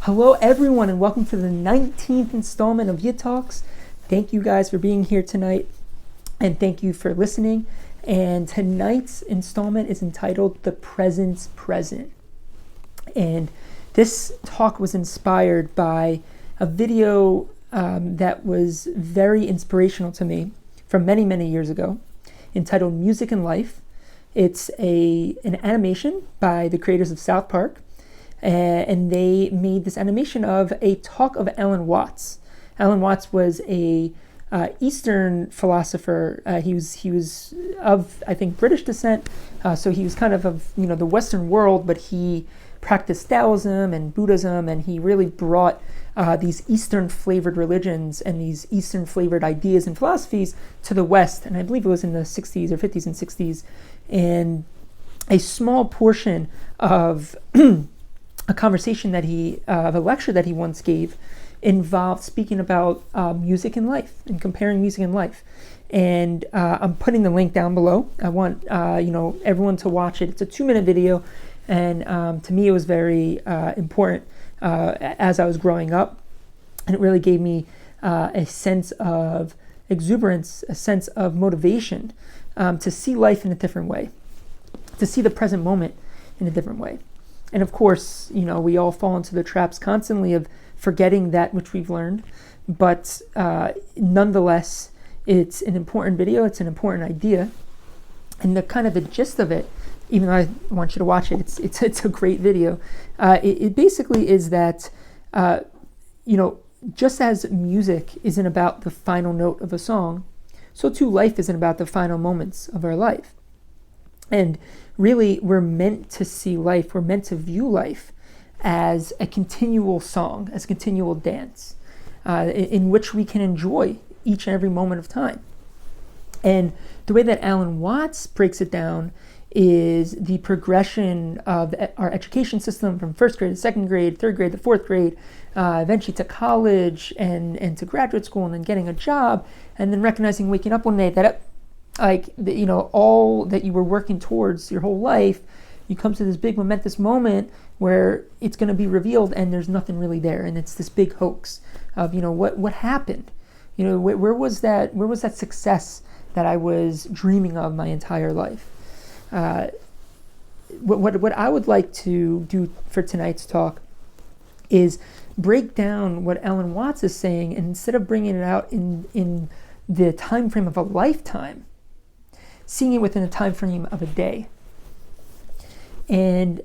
Hello everyone and welcome to the 19th installment of Yid Talks. Thank you guys for being here tonight and thank you for listening. And tonight's installment is entitled The Presence Present. And this talk was inspired by a video that was very inspirational to me from many, many years ago, entitled Music and Life. It's an animation by the creators of South Park. And they made this animation of a talk of Alan Watts. Alan Watts was a Eastern philosopher. He was of, I think, British descent. So he was kind of the Western world, but he practiced Taoism and Buddhism, and he really brought these Eastern flavored religions and these Eastern flavored ideas and philosophies to the West. And I believe it was in the 60s or 50s and 60s. And a small portion of a conversation that of a lecture that he once gave involved speaking about music and life and comparing music and life. And I'm putting the link down below. I want everyone to watch it. It's a 2-minute video, and to me it was very important as I was growing up, and it really gave me a sense of exuberance, a sense of motivation to see life in a different way, to see the present moment in a different way. And of course, we all fall into the traps constantly of forgetting that which we've learned. But nonetheless, it's an important video. It's an important idea. And the gist of it, even though I want you to watch it, it's a great video. It basically is that, just as music isn't about the final note of a song, so too life isn't about the final moments of our life. And really, we're meant to see life, we're meant to view life as a continual song, as a continual dance, in which we can enjoy each and every moment of time. And the way that Alan Watts breaks it down is the progression of our education system from first grade to second grade, third grade to fourth grade, eventually to college and to graduate school, and then getting a job, and then recognizing, waking up one day that all that you were working towards your whole life, you come to this big momentous moment where it's going to be revealed and there's nothing really there, and it's this big hoax of what happened, where was that success that I was dreaming of my entire life. What I would like to do for tonight's talk is break down what Alan Watts is saying, and instead of bringing it out in the time frame of a lifetime, seeing it within a time frame of a day. And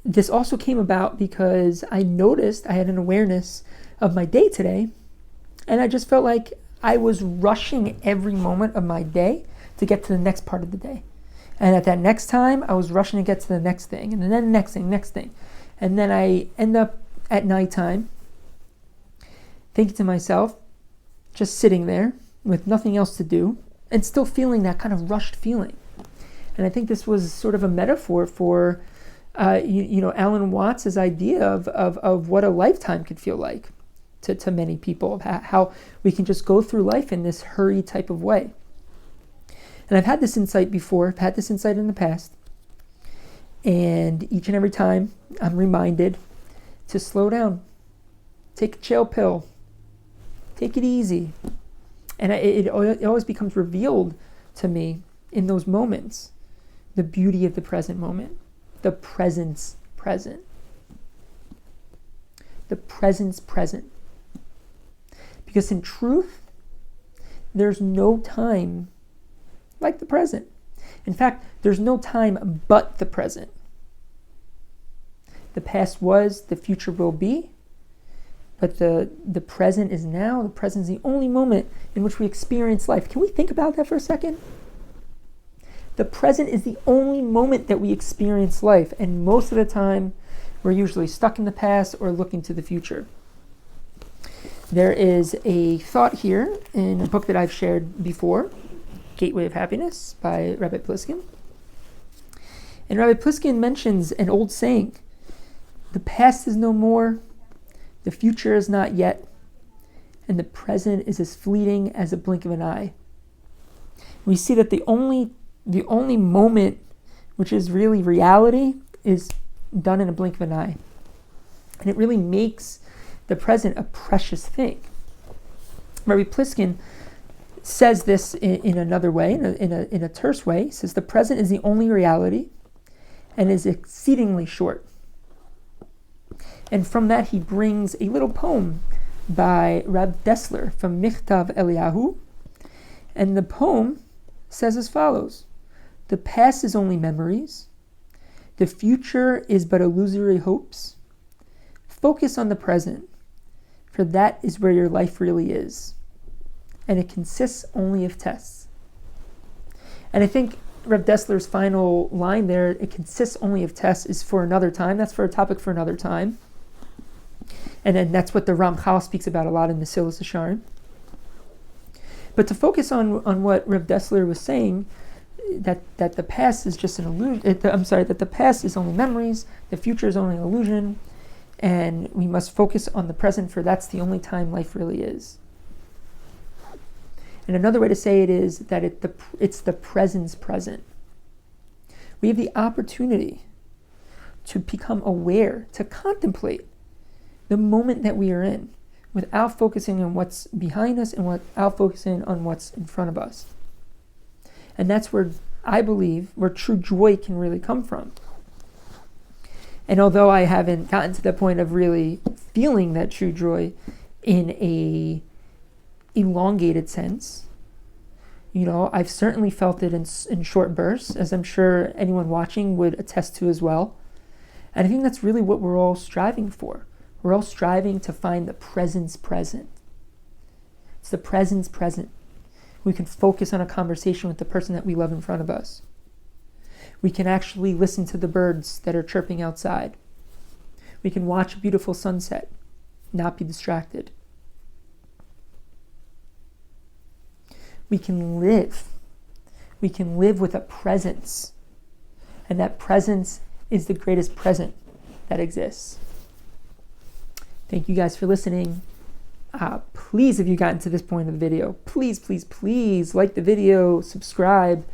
this also came about because I noticed I had an awareness of my day today, and I just felt like I was rushing every moment of my day to get to the next part of the day. And at that next time, I was rushing to get to the next thing, and then next thing. And then I end up at nighttime thinking to myself, just sitting there with nothing else to do, and still feeling that kind of rushed feeling. And I think this was sort of a metaphor for, Alan Watts' idea of what a lifetime could feel like to many people, of how we can just go through life in this hurry type of way. And I've had this insight before, I've had this insight in the past, and each and every time I'm reminded to slow down, take a chill pill, take it easy. And it always becomes revealed to me in those moments, the beauty of the present moment, the presence present. The presence present. Because in truth, there's no time like the present. In fact, there's no time but the present. The past was, the future will be, but the present is now. The present is the only moment in which we experience life. Can we think about that for a second? The present is the only moment that we experience life, and most of the time, we're usually stuck in the past or looking to the future. There is a thought here in a book that I've shared before, Gateway of Happiness by Rabbi Pliskin. And Rabbi Pliskin mentions an old saying, the past is no more, the future is not yet, and the present is as fleeting as a blink of an eye. We see that the only moment which is really reality is done in a blink of an eye. And it really makes the present a precious thing. Rabbi Pliskin says this in another way, in a terse way. He says the present is the only reality and is exceedingly short. And from that he brings a little poem by Rab Dessler from Michtav Eliyahu. And the poem says as follows: the past is only memories. The future is but illusory hopes. Focus on the present, for that is where your life really is. And it consists only of tests. And I think Reb Dessler's final line there, it consists only of tests, is for another time. That's for a topic for another time. And then that's what the Ramchal speaks about a lot in Mesilas Yesharim. But to focus on what Reb Dessler was saying, that the past is just an illusion. That the past is only memories, the future is only an illusion, and we must focus on the present, for that's the only time life really is. And another way to say it is that it's the present's present. We have the opportunity to become aware, to contemplate the moment that we are in, without focusing on what's behind us and without focusing on what's in front of us. And that's where I believe where true joy can really come from. And although I haven't gotten to the point of really feeling that true joy in a elongated sense, I've certainly felt it in short bursts, as I'm sure anyone watching would attest to as well. And I think that's really what we're all striving for. We're all striving to find the present's present. It's the present's present. We can focus on a conversation with the person that we love in front of us. We can actually listen to the birds that are chirping outside. We can watch a beautiful sunset, not be distracted. We can live. We can live with a presence. And that presence is the greatest present that exists. Thank you guys for listening. Please, if you've gotten to this point of the video, please like the video, subscribe,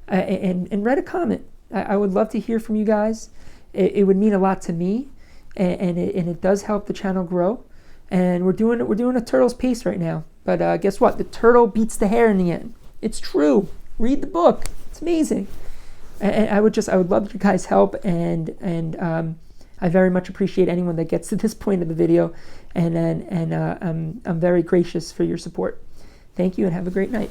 and write a comment. I would love to hear from you guys. It would mean a lot to me, and it does help the channel grow. And we're doing a turtle's pace right now. But guess what? The turtle beats the hare in the end. It's true. Read the book. It's amazing. And I would love your guys' help, and I very much appreciate anyone that gets to this point of the video, and I'm very gracious for your support. Thank you, and have a great night.